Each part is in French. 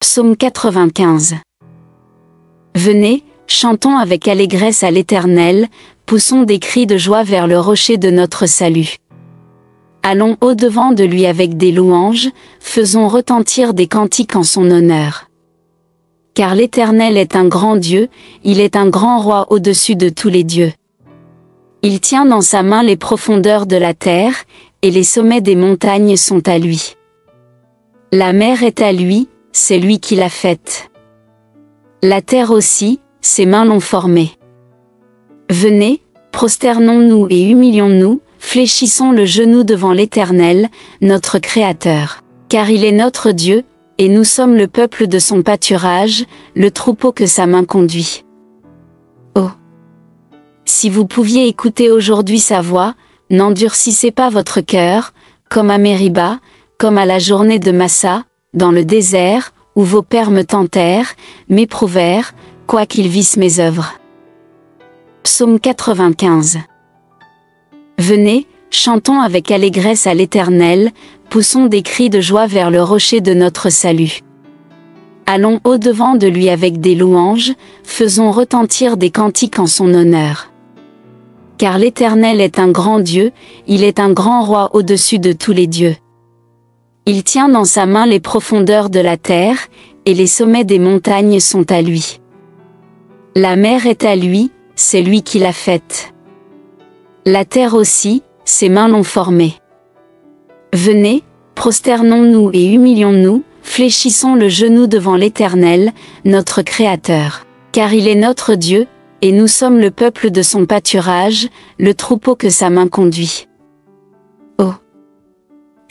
Psaume 95. Venez, chantons avec allégresse à l'Éternel, poussons des cris de joie vers le rocher de notre salut. Allons au-devant de lui avec des louanges, faisons retentir des cantiques en son honneur. Car l'Éternel est un grand Dieu, il est un grand roi au-dessus de tous les dieux. Il tient dans sa main les profondeurs de la terre, et les sommets des montagnes sont à lui. La mer est à lui, c'est lui qui l'a faite. La terre aussi, ses mains l'ont formée. Venez, prosternons-nous et humilions-nous, fléchissons le genou devant l'Éternel, notre Créateur. Car il est notre Dieu, et nous sommes le peuple de son pâturage, le troupeau que sa main conduit. Oh! Si vous pouviez écouter aujourd'hui sa voix, n'endurcissez pas votre cœur, comme à Mériba, comme à la journée de Massa, dans le désert, où vos pères me tentèrent, m'éprouvèrent, quoiqu'ils vissent mes œuvres. Psaume 95. Venez, chantons avec allégresse à l'Éternel, poussons des cris de joie vers le rocher de notre salut. Allons au-devant de lui avec des louanges, faisons retentir des cantiques en son honneur. Car l'Éternel est un grand Dieu, il est un grand roi au-dessus de tous les dieux. Il tient dans sa main les profondeurs de la terre, et les sommets des montagnes sont à lui. La mer est à lui, c'est lui qui l'a faite. La terre aussi, ses mains l'ont formée. Venez, prosternons-nous et humilions-nous, fléchissons le genou devant l'Éternel, notre Créateur. Car il est notre Dieu, et nous sommes le peuple de son pâturage, le troupeau que sa main conduit. Oh!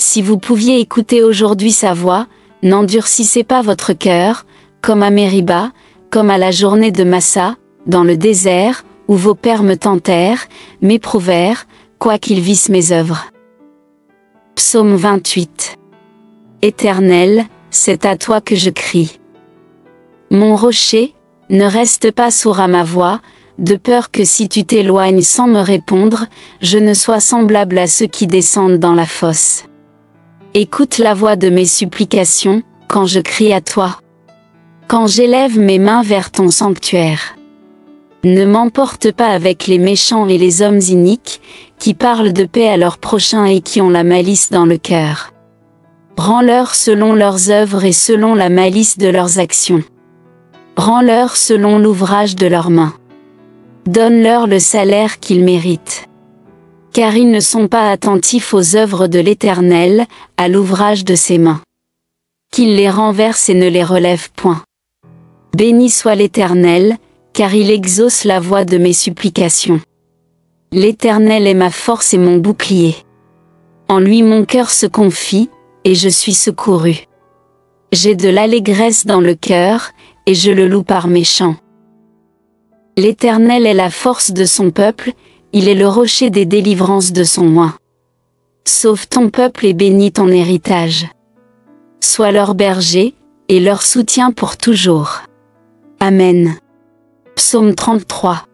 Si vous pouviez écouter aujourd'hui sa voix, n'endurcissez pas votre cœur, comme à Mériba, comme à la journée de Massa, dans le désert, où vos pères me tentèrent, m'éprouvèrent, quoiqu'ils vissent mes œuvres. Psaume 28. Éternel, c'est à toi que je crie. Mon rocher, ne reste pas sourd à ma voix, de peur que si tu t'éloignes sans me répondre, je ne sois semblable à ceux qui descendent dans la fosse. Écoute la voix de mes supplications, quand je crie à toi. Quand j'élève mes mains vers ton sanctuaire. Ne m'emporte pas avec les méchants et les hommes iniques, qui parlent de paix à leurs prochains et qui ont la malice dans le cœur. Rends-leur selon leurs œuvres et selon la malice de leurs actions. Rends-leur selon l'ouvrage de leurs mains. Donne-leur le salaire qu'ils méritent. Car ils ne sont pas attentifs aux œuvres de l'Éternel, à l'ouvrage de ses mains. Qu'il les renverse et ne les relève point. Béni soit l'Éternel, car il exauce la voix de mes supplications. L'Éternel est ma force et mon bouclier. En lui mon cœur se confie, et je suis secouru. J'ai de l'allégresse dans le cœur, et je le loue par mes chants. L'Éternel est la force de son peuple, il est le rocher des délivrances de son oint. Sauve ton peuple et bénis ton héritage. Sois leur berger, et leur soutien pour toujours. Amen. Psaume 33.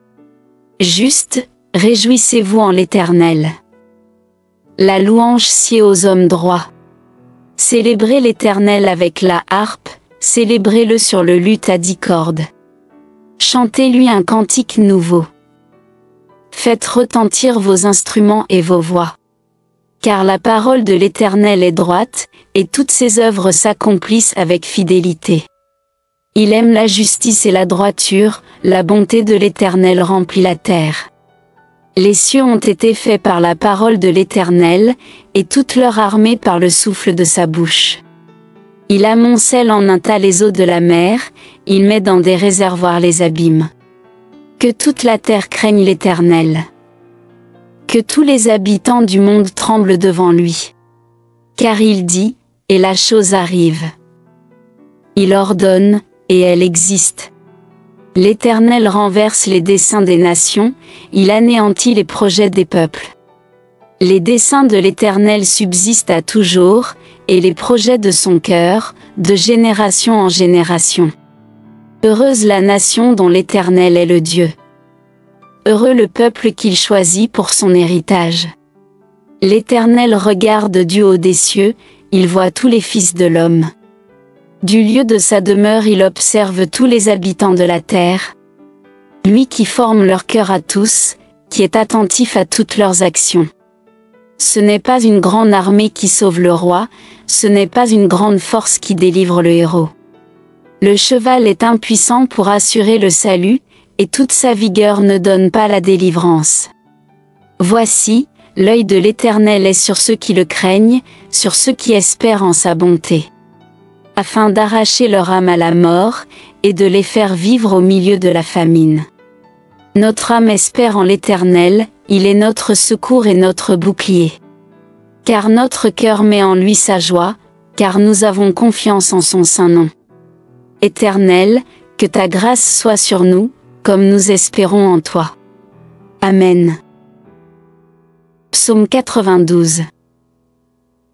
Juste, réjouissez-vous en l'Éternel. La louange sied aux hommes droits. Célébrez l'Éternel avec la harpe, célébrez-le sur le luth à 10 cordes. Chantez-lui un cantique nouveau. Faites retentir vos instruments et vos voix. Car la parole de l'Éternel est droite, et toutes ses œuvres s'accomplissent avec fidélité. Il aime la justice et la droiture, la bonté de l'Éternel remplit la terre. Les cieux ont été faits par la parole de l'Éternel, et toute leur armée par le souffle de sa bouche. Il amoncelle en un tas les eaux de la mer, il met dans des réservoirs les abîmes. Que toute la terre craigne l'Éternel. Que tous les habitants du monde tremblent devant lui. Car il dit, et la chose arrive. Il ordonne, et elle existe. L'Éternel renverse les desseins des nations, il anéantit les projets des peuples. Les desseins de l'Éternel subsistent à toujours, et les projets de son cœur, de génération en génération. Heureuse la nation dont l'Éternel est le Dieu. Heureux le peuple qu'il choisit pour son héritage. L'Éternel regarde du haut des cieux, il voit tous les fils de l'homme. Du lieu de sa demeure il observe tous les habitants de la terre. Lui qui forme leur cœur à tous, qui est attentif à toutes leurs actions. Ce n'est pas une grande armée qui sauve le roi, ce n'est pas une grande force qui délivre le héros. Le cheval est impuissant pour assurer le salut, et toute sa vigueur ne donne pas la délivrance. Voici, l'œil de l'Éternel est sur ceux qui le craignent, sur ceux qui espèrent en sa bonté, afin d'arracher leur âme à la mort, et de les faire vivre au milieu de la famine. Notre âme espère en l'Éternel, il est notre secours et notre bouclier. Car notre cœur met en lui sa joie, car nous avons confiance en son saint nom. Éternel, que ta grâce soit sur nous, comme nous espérons en toi. Amen. Psaume 92.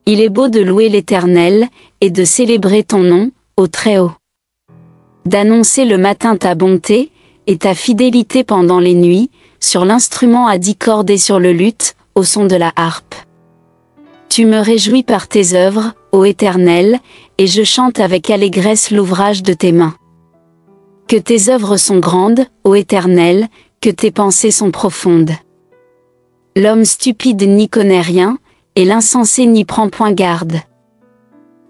Il est beau de louer l'Éternel, et de célébrer ton nom, ô Très-Haut. D'annoncer le matin ta bonté, et ta fidélité pendant les nuits, sur l'instrument à 10 cordes et sur le luth, au son de la harpe. Tu me réjouis par tes œuvres, ô Éternel, et je chante avec allégresse l'ouvrage de tes mains. Que tes œuvres sont grandes, ô Éternel, que tes pensées sont profondes. L'homme stupide n'y connaît rien, et l'insensé n'y prend point garde.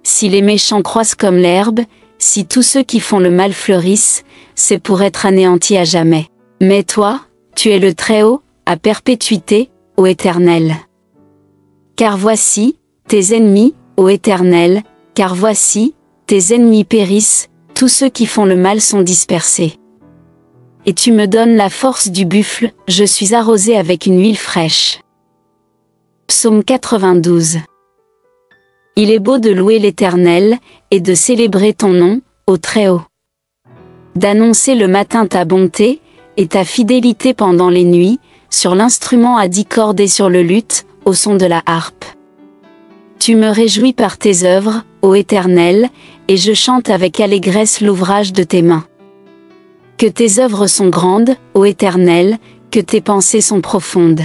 Si les méchants croissent comme l'herbe, si tous ceux qui font le mal fleurissent, c'est pour être anéantis à jamais. Mais toi, tu es le Très-Haut, à perpétuité, ô Éternel. Car voici, tes ennemis, ô Éternel, car voici, tes ennemis périssent, tous ceux qui font le mal sont dispersés. Et tu me donnes la force du buffle, je suis arrosé avec une huile fraîche. Psaume 92. Il est beau de louer l'Éternel, et de célébrer ton nom, ô Très-Haut. D'annoncer le matin ta bonté, et ta fidélité pendant les nuits, sur l'instrument à 10 cordes et sur le luth, au son de la harpe. Tu me réjouis par tes œuvres, ô Éternel, et je chante avec allégresse l'ouvrage de tes mains. Que tes œuvres sont grandes, ô Éternel, que tes pensées sont profondes.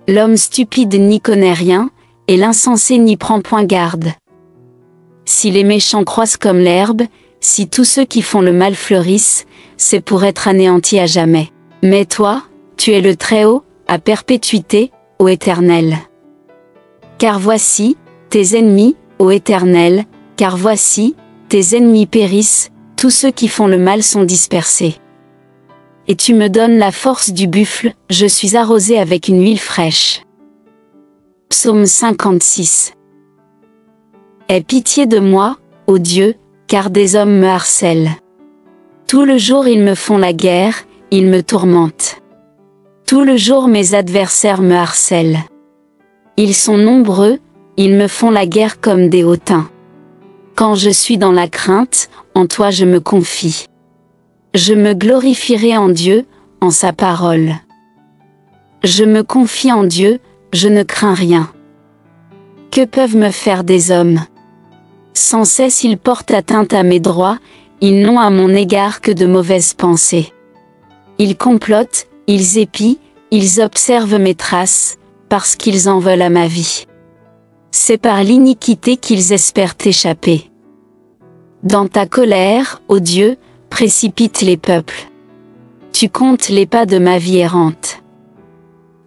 L'homme stupide n'y connaît rien, et l'insensé n'y prend point garde. Si les méchants croissent comme l'herbe, si tous ceux qui font le mal fleurissent, c'est pour être anéantis à jamais. Mais toi, tu es le Très-Haut, à perpétuité, ô Éternel. Car voici, tes ennemis, ô Éternel, car voici, tes ennemis périssent, tous ceux qui font le mal sont dispersés. Et tu me donnes la force du buffle, je suis arrosé avec une huile fraîche. Psaume 56. Aie pitié de moi, ô Dieu, car des hommes me harcèlent. Tout le jour ils me font la guerre, ils me tourmentent. Tout le jour mes adversaires me harcèlent. Ils sont nombreux, ils me font la guerre comme des hautains. Quand je suis dans la crainte, en toi je me confie. Je me glorifierai en Dieu, en sa parole. Je me confie en Dieu, je ne crains rien. Que peuvent me faire des hommes? Sans cesse ils portent atteinte à mes droits, ils n'ont à mon égard que de mauvaises pensées. Ils complotent, ils épient, ils observent mes traces, parce qu'ils en veulent à ma vie. C'est par l'iniquité qu'ils espèrent échapper. Dans ta colère, ô Dieu, précipite les peuples. Tu comptes les pas de ma vie errante.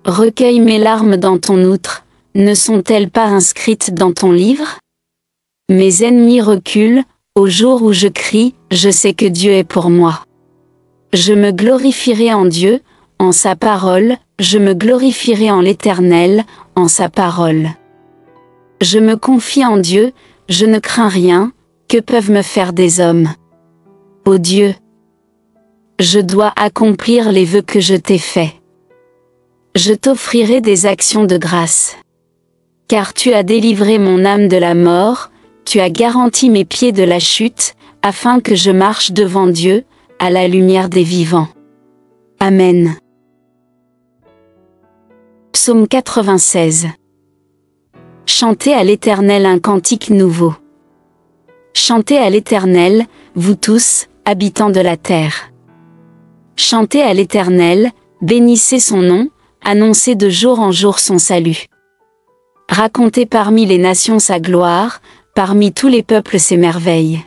Recueille mes larmes dans ton outre, ne sont-elles pas inscrites dans ton livre? Mes ennemis reculent, au jour où je crie, je sais que Dieu est pour moi. Je me glorifierai en Dieu, en sa parole, je me glorifierai en l'Éternel, en sa parole. Je me confie en Dieu, je ne crains rien, que peuvent me faire des hommes? Ô Dieu, je dois accomplir les vœux que je t'ai faits. Je t'offrirai des actions de grâce. Car tu as délivré mon âme de la mort, tu as garanti mes pieds de la chute, afin que je marche devant Dieu, à la lumière des vivants. Amen. Psaume 96. Chantez à l'Éternel un cantique nouveau. Chantez à l'Éternel, vous tous, habitants de la terre. Chantez à l'Éternel, bénissez son nom, annoncez de jour en jour son salut. Racontez parmi les nations sa gloire, parmi tous les peuples ses merveilles.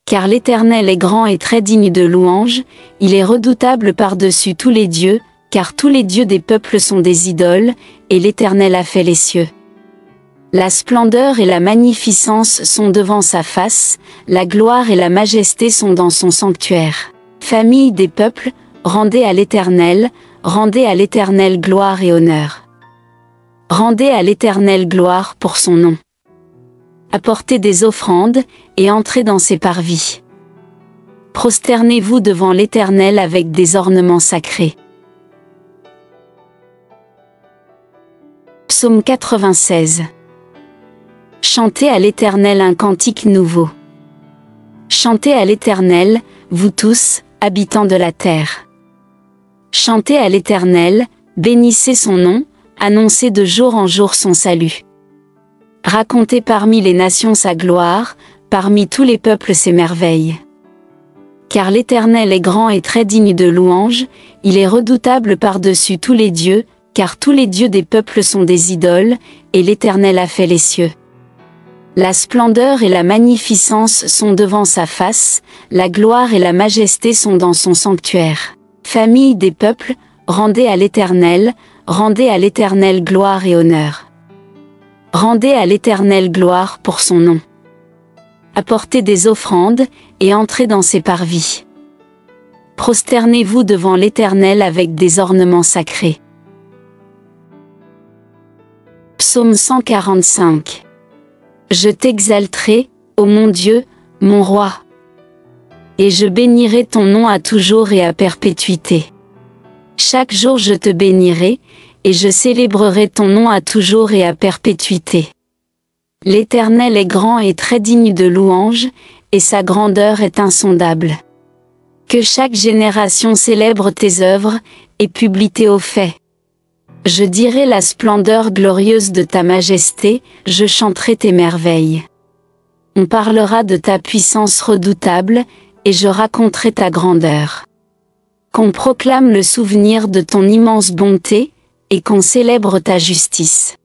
Car l'Éternel est grand et très digne de louange, il est redoutable par-dessus tous les dieux, car tous les dieux des peuples sont des idoles, et l'Éternel a fait les cieux. La splendeur et la magnificence sont devant sa face, la gloire et la majesté sont dans son sanctuaire. Famille des peuples, rendez à l'Éternel gloire et honneur. Rendez à l'Éternel gloire pour son nom. Apportez des offrandes, et entrez dans ses parvis. Prosternez-vous devant l'Éternel avec des ornements sacrés. Psaume 96. Chantez à l'Éternel un cantique nouveau. Chantez à l'Éternel, vous tous, habitants de la terre. Chantez à l'Éternel, bénissez son nom, annoncez de jour en jour son salut. Racontez parmi les nations sa gloire, parmi tous les peuples ses merveilles. Car l'Éternel est grand et très digne de louange, il est redoutable par-dessus tous les dieux, car tous les dieux des peuples sont des idoles, et l'Éternel a fait les cieux. La splendeur et la magnificence sont devant sa face, la gloire et la majesté sont dans son sanctuaire. Famille des peuples, rendez à l'Éternel gloire et honneur. Rendez à l'Éternel gloire pour son nom. Apportez des offrandes, et entrez dans ses parvis. Prosternez-vous devant l'Éternel avec des ornements sacrés. Psaume 145. Je t'exalterai, ô mon Dieu, mon roi. Et je bénirai ton nom à toujours et à perpétuité. Chaque jour je te bénirai, et je célébrerai ton nom à toujours et à perpétuité. L'Éternel est grand et très digne de louange, et sa grandeur est insondable. Que chaque génération célèbre tes œuvres, et publie tes hauts faits. Je dirai la splendeur glorieuse de ta majesté, je chanterai tes merveilles. On parlera de ta puissance redoutable, et je raconterai ta grandeur. Qu'on proclame le souvenir de ton immense bonté, et qu'on célèbre ta justice.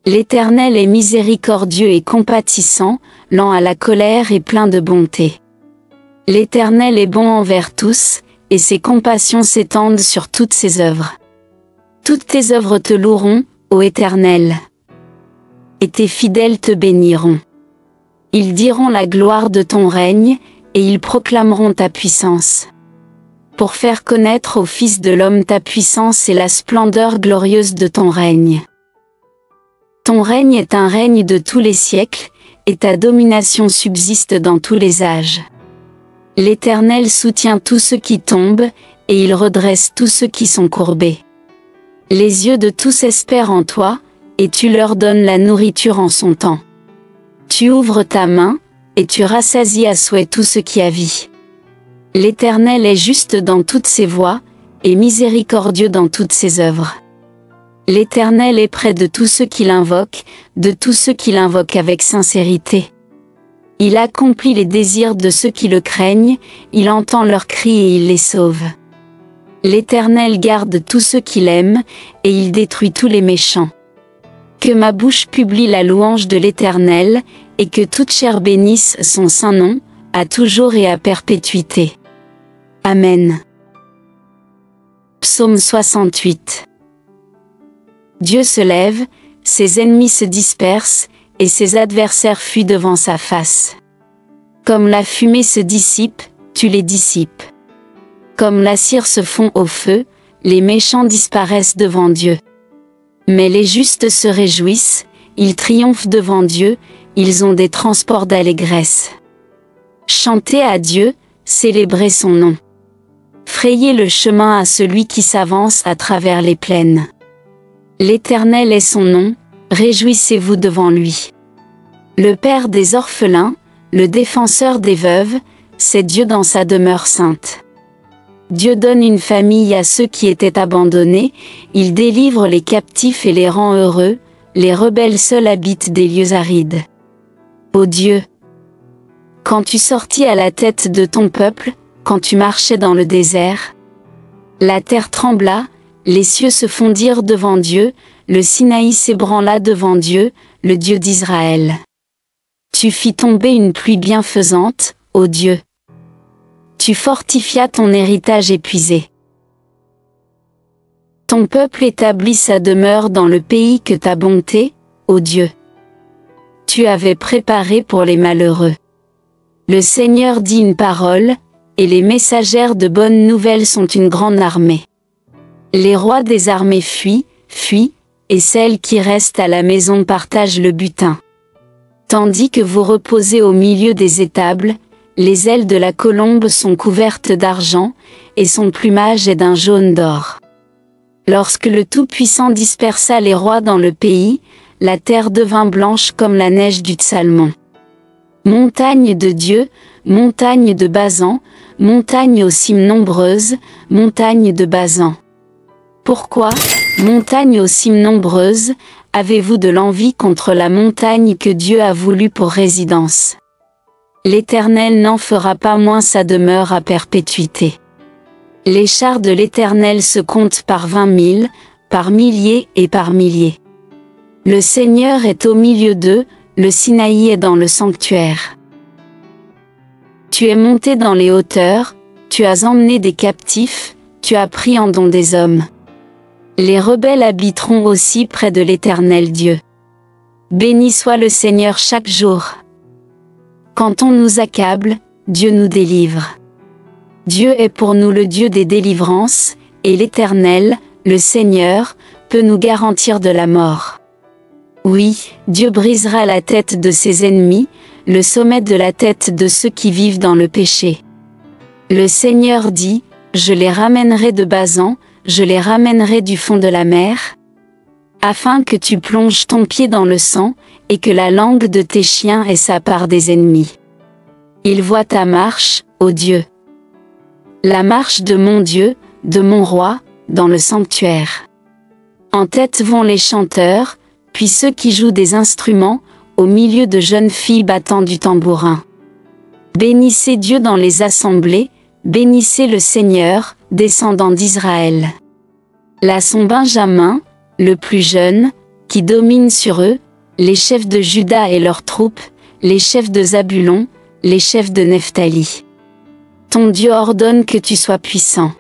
L'Éternel est miséricordieux et compatissant, lent à la colère et plein de bonté. L'Éternel est bon envers tous, et ses compassions s'étendent sur toutes ses œuvres. Toutes tes œuvres te loueront, ô Éternel. Et tes fidèles te béniront. Ils diront la gloire de ton règne, et ils proclameront ta puissance. Pour faire connaître aux fils de l'homme ta puissance et la splendeur glorieuse de ton règne. Ton règne est un règne de tous les siècles, et ta domination subsiste dans tous les âges. L'Éternel soutient tous ceux qui tombent, et il redresse tous ceux qui sont courbés. Les yeux de tous espèrent en toi, et tu leur donnes la nourriture en son temps. Tu ouvres ta main, et tu rassasies à souhait tout ce qui a vie. L'Éternel est juste dans toutes ses voies, et miséricordieux dans toutes ses œuvres. L'Éternel est près de tous ceux qui l'invoquent, de tous ceux qui l'invoquent avec sincérité. Il accomplit les désirs de ceux qui le craignent, il entend leurs cris et il les sauve. L'Éternel garde tous ceux qui l'aiment, et il détruit tous les méchants. Que ma bouche publie la louange de l'Éternel, et que toute chair bénisse son saint nom, à toujours et à perpétuité. Amen. Psaume 68. Dieu se lève, ses ennemis se dispersent, et ses adversaires fuient devant sa face. Comme la fumée se dissipe, tu les dissipes. Comme la cire se fond au feu, les méchants disparaissent devant Dieu. Mais les justes se réjouissent, ils triomphent devant Dieu, ils ont des transports d'allégresse. Chantez à Dieu, célébrez son nom. Frayez le chemin à celui qui s'avance à travers les plaines. L'Éternel est son nom, réjouissez-vous devant lui. Le Père des orphelins, le défenseur des veuves, c'est Dieu dans sa demeure sainte. Dieu donne une famille à ceux qui étaient abandonnés, il délivre les captifs et les rend heureux, les rebelles seuls habitent des lieux arides. Ô Dieu! Quand tu sortis à la tête de ton peuple, quand tu marchais dans le désert, la terre trembla, les cieux se fondirent devant Dieu, le Sinaï s'ébranla devant Dieu, le Dieu d'Israël. Tu fis tomber une pluie bienfaisante, ô Dieu. Tu fortifias ton héritage épuisé. Ton peuple établit sa demeure dans le pays que ta bonté, ô Dieu, tu avais préparé pour les malheureux. Le Seigneur dit une parole, et les messagères de bonnes nouvelles sont une grande armée. Les rois des armées fuient, et celles qui restent à la maison partagent le butin. Tandis que vous reposez au milieu des étables, les ailes de la colombe sont couvertes d'argent, et son plumage est d'un jaune d'or. Lorsque le Tout-Puissant dispersa les rois dans le pays, la terre devint blanche comme la neige du Tsalmon. Montagne de Dieu, montagne de Basan, montagne aux cimes nombreuses, montagne de Basan. Pourquoi, montagne aux cimes nombreuses, avez-vous de l'envie contre la montagne que Dieu a voulu pour résidence? L'Éternel n'en fera pas moins sa demeure à perpétuité. Les chars de l'Éternel se comptent par 20 000, par milliers et par milliers. Le Seigneur est au milieu d'eux, le Sinaï est dans le sanctuaire. Tu es monté dans les hauteurs, tu as emmené des captifs, tu as pris en don des hommes. Les rebelles habiteront aussi près de l'Éternel Dieu. Béni soit le Seigneur chaque jour. Quand on nous accable, Dieu nous délivre. Dieu est pour nous le Dieu des délivrances, et l'Éternel, le Seigneur, peut nous garantir de la mort. Oui, Dieu brisera la tête de ses ennemis, le sommet de la tête de ceux qui vivent dans le péché. Le Seigneur dit, je les ramènerai de Basan, je les ramènerai du fond de la mer, afin que tu plonges ton pied dans le sang, et que la langue de tes chiens ait sa part des ennemis. Ils voient ta marche, ô Dieu. La marche de mon Dieu, de mon roi, dans le sanctuaire. En tête vont les chanteurs, puis ceux qui jouent des instruments, au milieu de jeunes filles battant du tambourin. Bénissez Dieu dans les assemblées, bénissez le Seigneur, descendant d'Israël. Là sont Benjamin, le plus jeune, qui domine sur eux, les chefs de Juda et leurs troupes, les chefs de Zabulon, les chefs de Nephtali. Ton Dieu ordonne que tu sois puissant.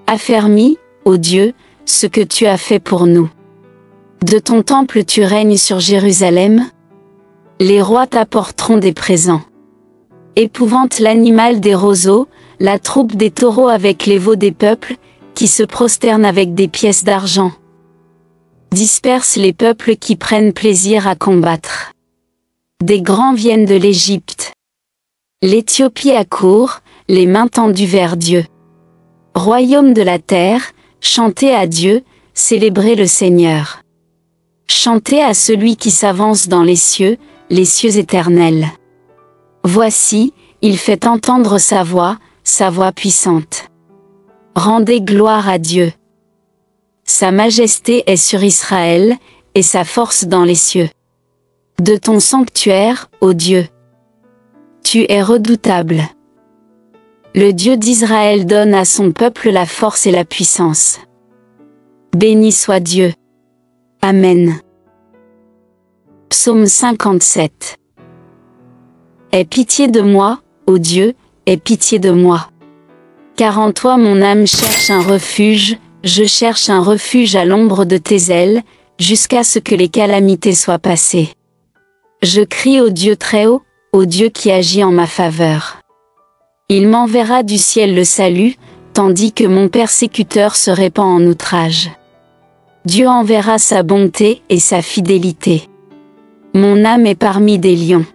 Affermis, ô Dieu, ce que tu as fait pour nous. De ton temple tu règnes sur Jérusalem. Les rois t'apporteront des présents. Épouvante l'animal des roseaux, la troupe des taureaux avec les veaux des peuples, qui se prosternent avec des pièces d'argent. Disperse les peuples qui prennent plaisir à combattre. Des grands viennent de l'Égypte. L'Éthiopie accourt, les mains tendues vers Dieu. Royaume de la terre, chantez à Dieu, célébrez le Seigneur. Chantez à celui qui s'avance dans les cieux éternels. Voici, il fait entendre sa voix puissante. Rendez gloire à Dieu. Sa majesté est sur Israël, et sa force dans les cieux. De ton sanctuaire, ô Dieu, tu es redoutable. Le Dieu d'Israël donne à son peuple la force et la puissance. Béni soit Dieu. Amen. Psaume 57. Aie pitié de moi, ô Dieu, aie pitié de moi. Car en toi mon âme cherche un refuge, je cherche un refuge à l'ombre de tes ailes, jusqu'à ce que les calamités soient passées. Je crie au Dieu très haut, au Dieu qui agit en ma faveur. Il m'enverra du ciel le salut, tandis que mon persécuteur se répand en outrage. Dieu enverra sa bonté et sa fidélité. Mon âme est parmi des lions.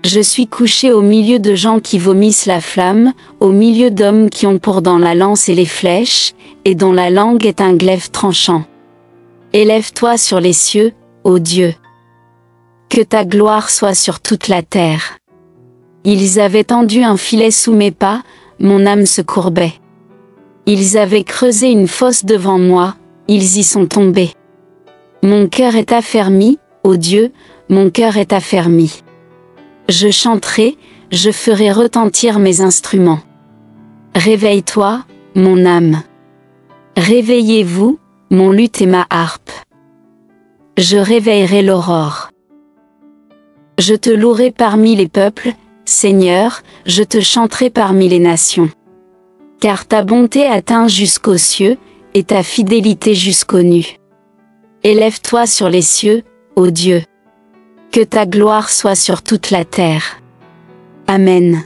Je suis couché au milieu de gens qui vomissent la flamme, au milieu d'hommes qui ont pour dents la lance et les flèches, et dont la langue est un glaive tranchant. Élève-toi sur les cieux, ô Dieu. Que ta gloire soit sur toute la terre. Ils avaient tendu un filet sous mes pas, mon âme se courbait. Ils avaient creusé une fosse devant moi, ils y sont tombés. Mon cœur est affermi, ô Dieu, mon cœur est affermi. Je chanterai, je ferai retentir mes instruments. Réveille-toi, mon âme. Réveillez-vous, mon luth et ma harpe. Je réveillerai l'aurore. Je te louerai parmi les peuples, Seigneur, je te chanterai parmi les nations. Car ta bonté atteint jusqu'aux cieux, et ta fidélité jusqu'aux nues. Élève-toi sur les cieux, ô Dieu. Que ta gloire soit sur toute la terre. Amen.